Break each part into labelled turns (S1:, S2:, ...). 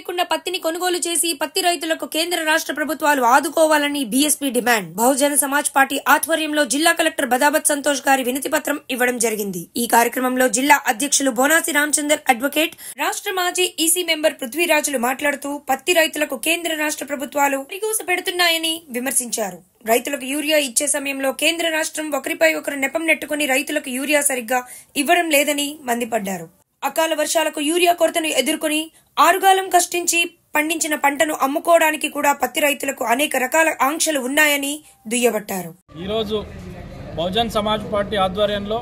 S1: లేకుండా పత్తిని కొనుగోలు చేసి పత్తి రైతులకు కేంద్ర రాష్ట్ర ప్రభుత్వాలు ఆదుకోవాలని BSP demand. Bahujan Samaj party ఆధ్వర్యంలో జిల్లా కలెక్టర్ బదాబత్ సంతోష్ గారి వినతి పత్రం ఇవ్వడం జరిగింది. ఈ కార్యక్రమంలో జిల్లా అధ్యక్షులు బోనాసి రామచందర్ అడ్వకేట్, రాష్ట్ర మాజీ ఈసీ మెంబర్ పృథ్వీరాజులు మాట్లాడుతూ పత్తి రైతులకు కేంద్ర రాష్ట్ర ప్రభుత్వాలు పరిగూస పెడుతున్నాయని విమర్శించారు. రైతులకు యూరియా ఇచ్చే సమయంలో కేంద్ర రాష్ట్రం ఒకరిపై ఒకరు నెపం నెట్టుకుని రైతులకు యూరియా సరిగ్గా ఇవ్వడం లేదని మండిపడ్డారు. అకాల వర్షాలకు యూరియా కొరతను ఎదుర్కొని ఆరుగాలం కష్టించి పండించిన పంటను అమ్ముకోవడానికి కూడా పత్తి రైతులకు అనేక రకాల ఆంక్షలు ఉన్నాయని దుయ్యబట్టారు.
S2: ఈరోజు బహుజన్ సమాజ్ పార్టీ ఆధ్వర్యంలో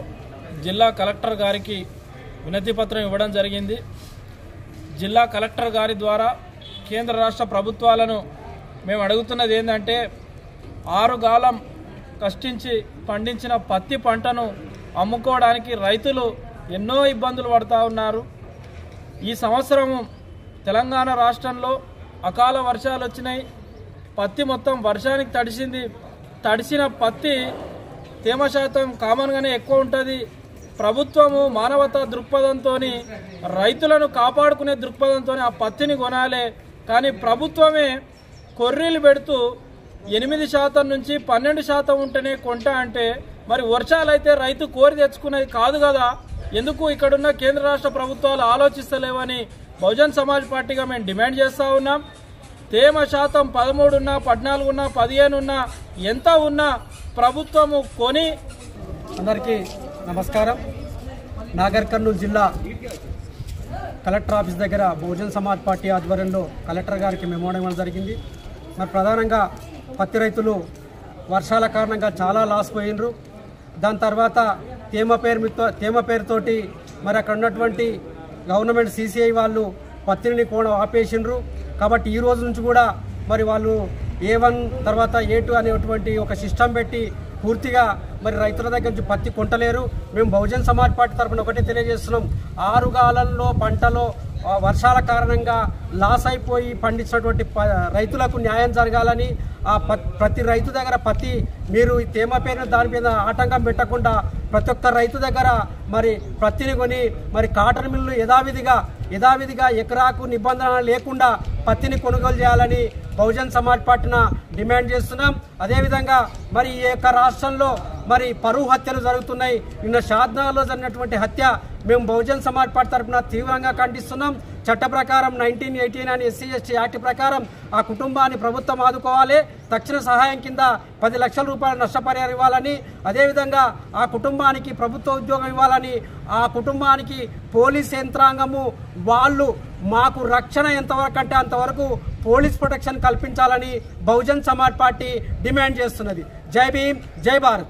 S2: జిల్లా కలెక్టర్ గారికి వినతి పత్రం ఇవ్వడం జరిగింది. జిల్లా కలెక్టర్ గారి ద్వారా కేంద్ర రాష్ట్ర ప్రభుత్వాలను మేము అడుగుతున్నది ఏంటంటే, ఆరుగాలం కష్టించి పండించిన పత్తి పంటను అమ్ముకోవడానికి రైతులు ఎన్నో ఇబ్బందులు పడుతూ ఉన్నారు. ఈ సంవత్సరం తెలంగాణ రాష్ట్రంలో అకాల వర్షాలు వచ్చినాయి. పత్తి మొత్తం వర్షానికి తడిసింది. తడిసిన పత్తి తేమ శాతం కామన్గానే ఎక్కువ ఉంటుంది. ప్రభుత్వము మానవతా దృక్పథంతో రైతులను కాపాడుకునే దృక్పథంతో ఆ పత్తిని కొనాలి. కానీ ప్రభుత్వమే కొర్రీలు పెడుతూ 8% నుంచి 12% ఉంటేనే కొంటా అంటే, మరి వర్షాలైతే రైతు కోరి తెచ్చుకునేది కాదు కదా. ఎందుకు ఇక్కడున్న కేంద్ర రాష్ట్ర ప్రభుత్వాలు ఆలోచిస్తలేవని బహుజన్ సమాజ్ పార్టీగా మేము డిమాండ్ చేస్తూ ఉన్నాం. తేమ శాతం 13 ఉన్నా, 14 ఉన్నా, 15 ఉన్నా, ఎంత ఉన్నా ప్రభుత్వము కొని.
S3: అందరికీ నమస్కారం. నాగర్ కర్నూలు జిల్లా కలెక్టర్ ఆఫీస్ దగ్గర బహుజన్ సమాజ్ పార్టీ ఆధ్వర్యంలో కలెక్టర్ గారికి మెమో ఇవ్వడం జరిగింది. మరి ప్రధానంగా పత్తి రైతులు వర్షాల కారణంగా చాలా లాస్ పోయినరు. దాని తర్వాత తేమ పేరుతోటి మరి అక్కడ ఉన్నటువంటి గవర్నమెంట్ CCI వాళ్ళు పత్తిని కూడా ఆపేసిండ్రు. కాబట్టి ఈ రోజు నుంచి కూడా మరి వాళ్ళు A1 తర్వాత A2 అనేటువంటి ఒక సిస్టమ్ పెట్టి పూర్తిగా మరి రైతుల దగ్గర నుంచి పత్తి కొంటలేరు. మేము బహుజన్ సమాజ్ పార్టీ తరఫున ఒకటే తెలియజేస్తున్నాం, ఆరుగాలంలో పంటలో వర్షాల కారణంగా లాస్ అయిపోయి పండించినటువంటి రైతులకు న్యాయం జరగాలని, ఆ ప్రతి రైతు దగ్గర పత్తి మీరు తేమ పేరు దాని మీద ఆటంకం పెట్టకుండా ప్రతి ఒక్క రైతు దగ్గర మరి పత్తిని కొని మరి కాటన్ మిల్లు యథావిధిగా ఎకరాకు నిబంధన లేకుండా పత్తిని కొనుగోలు చేయాలని బహుజన్ సమాజ్ పార్టీన డిమాండ్ చేస్తున్నాం. అదేవిధంగా మరి ఈ యొక్క రాష్ట్రంలో మరి పరువు హత్యలు జరుగుతున్నాయి. నిన్న షాద్నగర్లో జరిగినటువంటి హత్య మేము బహుజన్ సమాజ్ పార్టీ తరఫున తీవ్రంగా ఖండిస్తున్నాం. చట్ట ప్రకారం 1989 SC/ST యాక్ట్ ప్రకారం ఆ కుటుంబాన్ని ప్రభుత్వం ఆదుకోవాలి. తక్షణ సహాయం కింద 10 లక్షల రూపాయల నష్టపరిహారం ఇవ్వాలని, అదేవిధంగా ఆ కుటుంబానికి ప్రభుత్వ ఉద్యోగం ఇవ్వాలని, ఆ కుటుంబానికి పోలీస్ యంత్రాంగము వాళ్ళు మాకు రక్షణ ఎంతవరకు అంటే అంతవరకు పోలీస్ ప్రొటెక్షన్ కల్పించాలని బహుజన్ సమాజ్ పార్టీ డిమాండ్ చేస్తున్నది. జై భీమ్, జై భారత్.